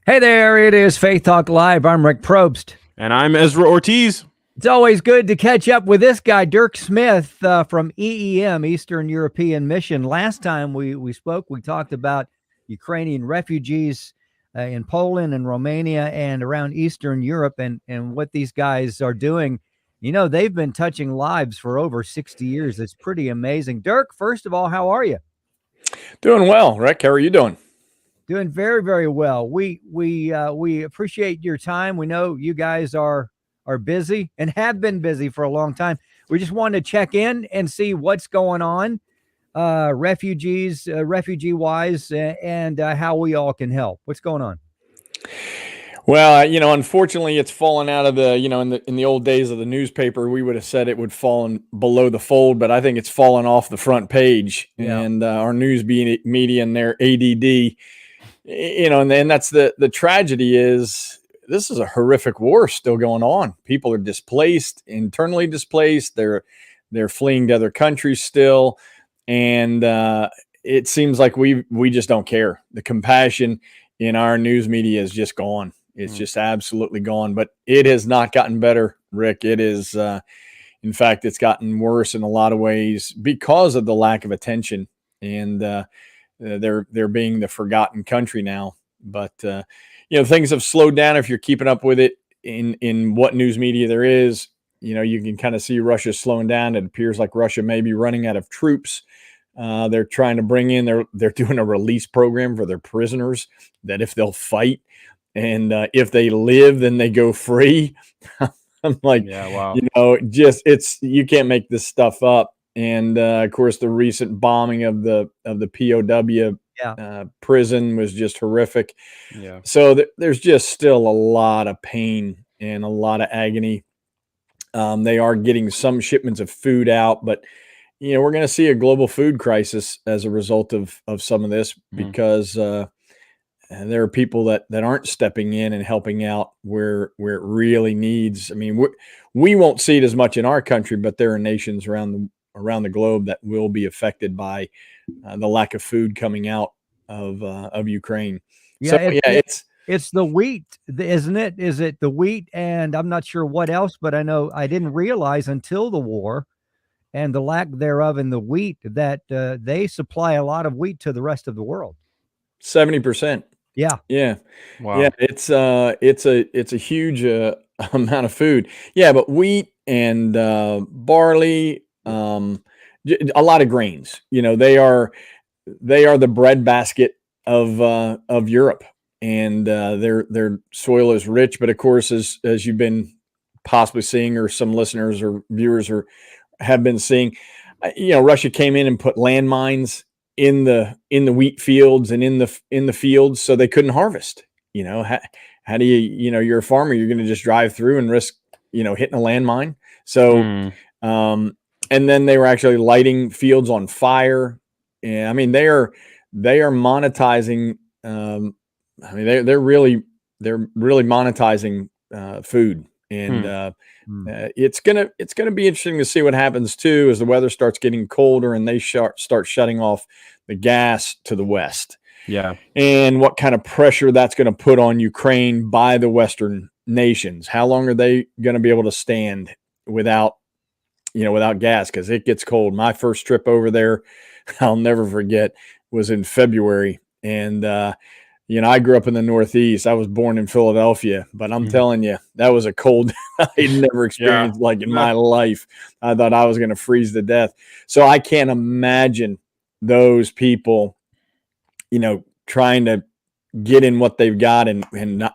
Hey there, it is Faith Talk Live. I'm Rick Probst. And I'm Ezra Ortiz. It's always good to catch up with this guy, Dirk Smith from EEM, Eastern European Mission. Last time we spoke, we talked about Ukrainian refugees in Poland and Romania and around Eastern Europe and what these guys are doing. You know, they've been touching lives for over 60 years. It's pretty amazing. Dirk, first of all, how are you? Doing well, Rick. How are you doing? Doing very, very well. We appreciate your time. We know you guys are busy and have been busy for a long time. We just wanted to check in and see what's going on, refugee wise, and how we all can help. What's going on? Well, unfortunately, it's fallen out of the, in the old days of the newspaper, we would have said it would fall below the fold, but I think it's fallen off the front page. Yeah. And our news media and their ADD, and then that's the tragedy is this is a horrific war still going on. People are displaced, internally displaced. They're fleeing to other countries still, and it seems like we just don't care. The compassion in our news media is just gone. It's just absolutely gone. But it has not gotten better, Rick. It is, in fact, it's gotten worse in a lot of ways because of the lack of attention, and they're being the forgotten country now. But things have slowed down if you're keeping up with it in what news media there is. You can kind of see Russia slowing down. It appears like Russia may be running out of troops. They're trying to bring in, they're doing a release program for their prisoners that if they'll fight and if they live, then they go free. I'm like, yeah, wow. You can't make this stuff up. And of course, the recent bombing of the POW prison was just horrific. Yeah. So there's just still a lot of pain and a lot of agony. They are getting some shipments of food out, but we're going to see a global food crisis as a result of some of this because there are people that aren't stepping in and helping out where it really needs. I mean, we won't see it as much in our country, but there are nations around the globe that will be affected by the lack of food coming out of Ukraine. It's the wheat, isn't it? Is it the wheat? And I'm not sure what else, but I know I didn't realize until the war and the lack thereof in the wheat that they supply a lot of wheat to the rest of the world. 70%. Yeah. Yeah. Wow. Yeah. It's a huge amount of food. Yeah. But wheat and barley, a lot of grains, they are the breadbasket of Europe, and their soil is rich. But of course, as you've been possibly seeing, or some listeners or viewers have been seeing, Russia came in and put landmines in the wheat fields and in the fields, so they couldn't harvest. How do you're a farmer, you're going to just drive through and risk hitting a landmine. So and then they were actually lighting fields on fire. And I mean, they are monetizing. They're really monetizing food, and it's gonna be interesting to see what happens too as the weather starts getting colder and they start shutting off the gas to the west. Yeah, and what kind of pressure that's going to put on Ukraine by the Western nations. How long are they going to be able to stand without gas? Because it gets cold. My first trip over there, I'll never forget, was in February. And, I grew up in the Northeast. I was born in Philadelphia, but I'm telling you, that was a cold I'd never experienced in my life. I thought I was going to freeze to death. So I can't imagine those people, trying to get in what they've got and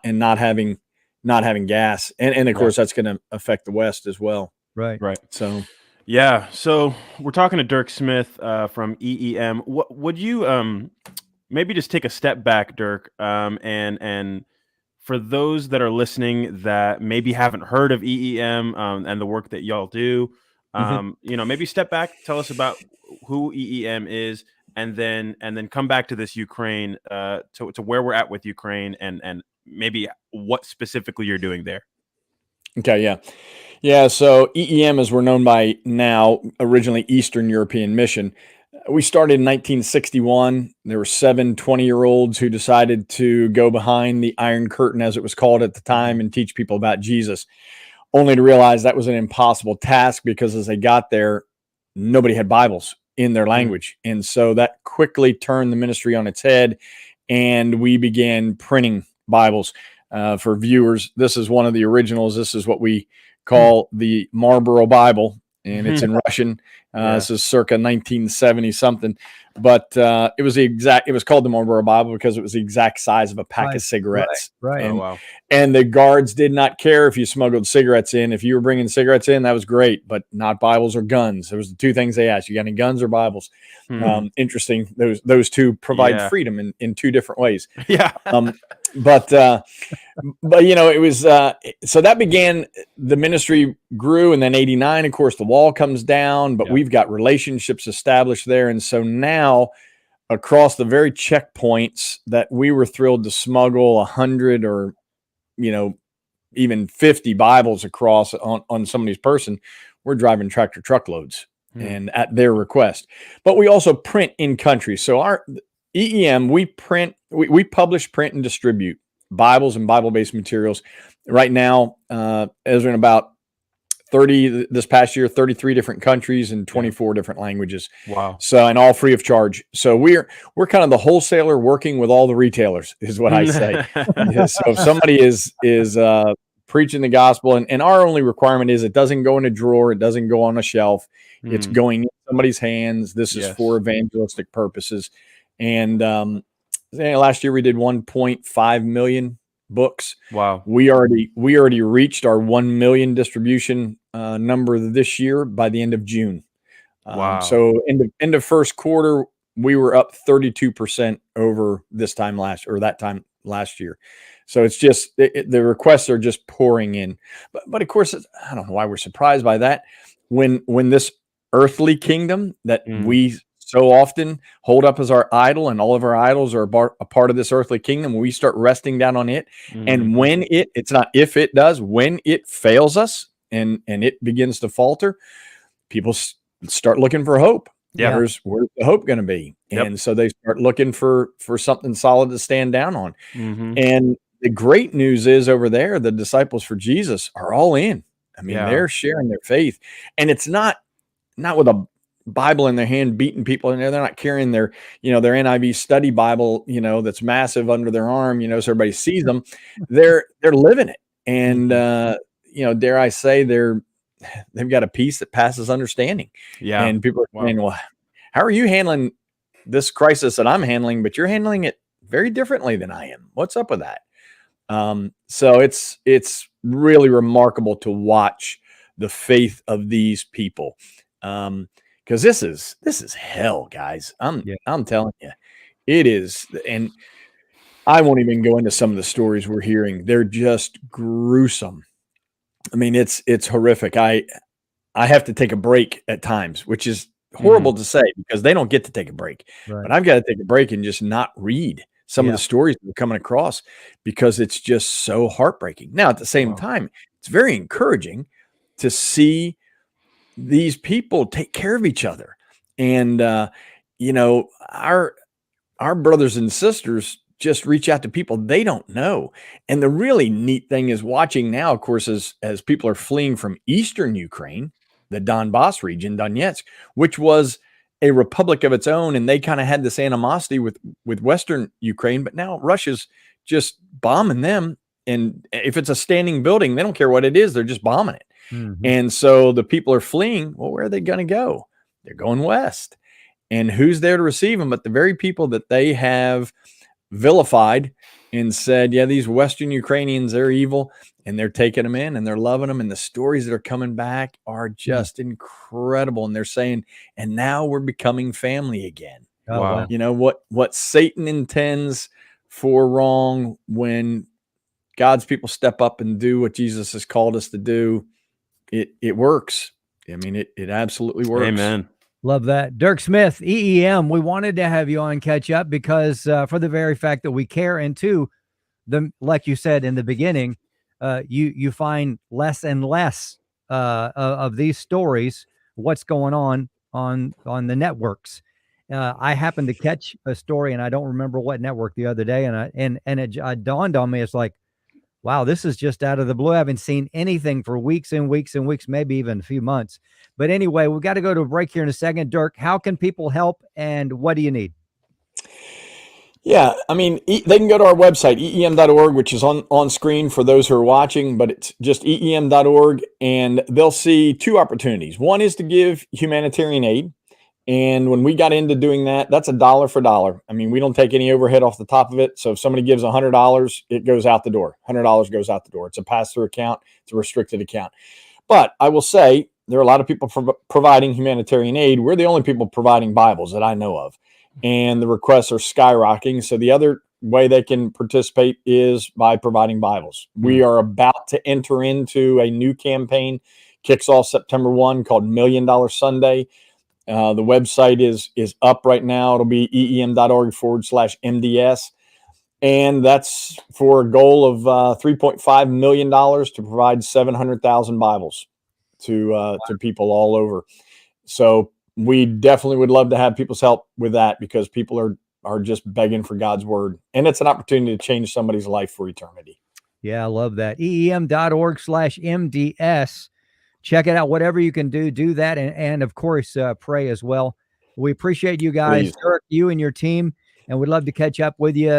not having gas. And of course, that's going to affect the West as well. Right. So, yeah. So we're talking to Dirk Smith from EEM. What would you maybe just take a step back, Dirk, and for those that are listening that maybe haven't heard of EEM and the work that y'all do, maybe step back, tell us about who EEM is, and then come back to this Ukraine, to where we're at with Ukraine, and maybe what specifically you're doing there. Okay, yeah. So EEM, as we're known by now, originally Eastern European Mission. We started in 1961. There were 7 20-year-olds who decided to go behind the Iron Curtain, as it was called at the time, and teach people about Jesus, only to realize that was an impossible task because as they got there, nobody had Bibles in their language. And so that quickly turned the ministry on its head, and we began printing Bibles. For viewers, this is one of the originals. This is what we call the Marlboro Bible, and it's in Russian. This is circa 1970 something, but it was called the Marlboro Bible because it was the exact size of a pack of cigarettes. Right. And, Oh, wow. and the guards did not care if you smuggled cigarettes in. If you were bringing cigarettes in, that was great, but not Bibles or guns. There was the 2 things they asked: you got any guns or Bibles? Interesting. Those 2 provide freedom in 2 different ways. Yeah. But it was so that began, the ministry grew, and then 89, of course, the wall comes down, but we've got relationships established there. And so now, across the very checkpoints that we were thrilled to smuggle 100 or even 50 Bibles across on somebody's person, we're driving tractor truckloads and at their request. But we also print in country. So our EEM, we publish, print, and distribute Bibles and Bible-based materials. Right now, as in about 30 this past year, 33 different countries and 24 different languages. Wow. So, and all free of charge. So we're kind of the wholesaler working with all the retailers, is what I say. So if somebody is preaching the gospel, and our only requirement is it doesn't go in a drawer, it doesn't go on a shelf, it's going in somebody's hands. This is for evangelistic purposes. And last year we did 1.5 million books. Wow. We already reached our 1 million distribution number this year by the end of June. Wow. So end of first quarter, we were up 32% over that time last year. So it's just the requests are just pouring in. But of course, I don't know why we're surprised by that. When this earthly kingdom that we so often hold up as our idol, and all of our idols are a part of this earthly kingdom, we start resting down on it. And when it's not if it does, when it fails us and it begins to falter, people start looking for hope. Yeah. Where's the hope going to be? And so they start looking for something solid to stand down on. And the great news is, over there, the Disciples for Jesus are all in. I mean, they're sharing their faith, and it's not with a Bible in their hand, beating people in there. They're not carrying their NIV study Bible, that's massive under their arm, so everybody sees them. They're living it. And, dare I say, they've got a peace that passes understanding. Yeah. And people are saying, well, how are you handling this crisis that I'm handling, but you're handling it very differently than I am? What's up with that? So it's really remarkable to watch the faith of these people. Because this is hell, guys. I'm telling you, it is. And I won't even go into some of the stories we're hearing. They're just gruesome. I mean, it's horrific. I have to take a break at times, which is horrible to say because they don't get to take a break. Right. But I've got to take a break and just not read some of the stories that are coming across because it's just so heartbreaking. Now, at the same time, it's very encouraging to see these people take care of each other. And, our brothers and sisters just reach out to people they don't know. And the really neat thing is watching now, of course, as people are fleeing from Eastern Ukraine, the Donbass region, Donetsk, which was a republic of its own. And they kind of had this animosity with Western Ukraine, but now Russia's just bombing them. And if it's a standing building, they don't care what it is. They're just bombing it. And so the people are fleeing. Well, where are they going to go? They're going west. And who's there to receive them? But the very people that they have vilified and said, yeah, these Western Ukrainians, they're evil, and they're taking them in and they're loving them. And the stories that are coming back are just incredible. And they're saying, and now we're becoming family again. Oh, wow. What Satan intends for wrong, when God's people step up and do what Jesus has called us to do, it works. I mean, it absolutely works. Amen. Love that. Dirk Smith, EEM, we wanted to have you on Catch Up because for the very fact that we care, and two, like you said in the beginning, you find less and less of these stories, what's going on the networks. I happened to catch a story, and I don't remember what network the other day, and it dawned on me. It's like, wow, this is just out of the blue. I haven't seen anything for weeks and weeks and weeks, maybe even a few months. But anyway, we've got to go to a break here in a second. Dirk, how can people help, and what do you need? Yeah, I mean, they can go to our website, eem.org, which is on screen for those who are watching, but it's just eem.org, and they'll see two opportunities. One is to give humanitarian aid. And when we got into doing that, that's $1 for $1. I mean, we don't take any overhead off the top of it. So if somebody gives $100, it goes out the door. $100 goes out the door. It's a pass-through account. It's a restricted account. But I will say there are a lot of people providing humanitarian aid. We're the only people providing Bibles that I know of. And the requests are skyrocketing. So the other way they can participate is by providing Bibles. We are about to enter into a new campaign, kicks off September 1, called $1 Million Sunday. The website is up right now. It'll be eem.org/MDS. And that's for a goal of $3.5 million to provide 700,000 Bibles to people all over. So we definitely would love to have people's help with that, because people are just begging for God's word. And it's an opportunity to change somebody's life for eternity. Yeah, I love that. eem.org/MDS. Check it out. Whatever you can do that. And of course, pray as well. We appreciate you guys, Dirk, you and your team, and we'd love to catch up with you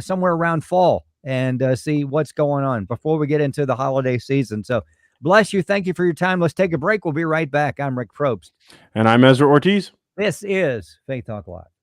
somewhere around fall and see what's going on before we get into the holiday season. So bless you. Thank you for your time. Let's take a break. We'll be right back. I'm Rick Probst. And I'm Ezra Ortiz. This is Faith Talk Live.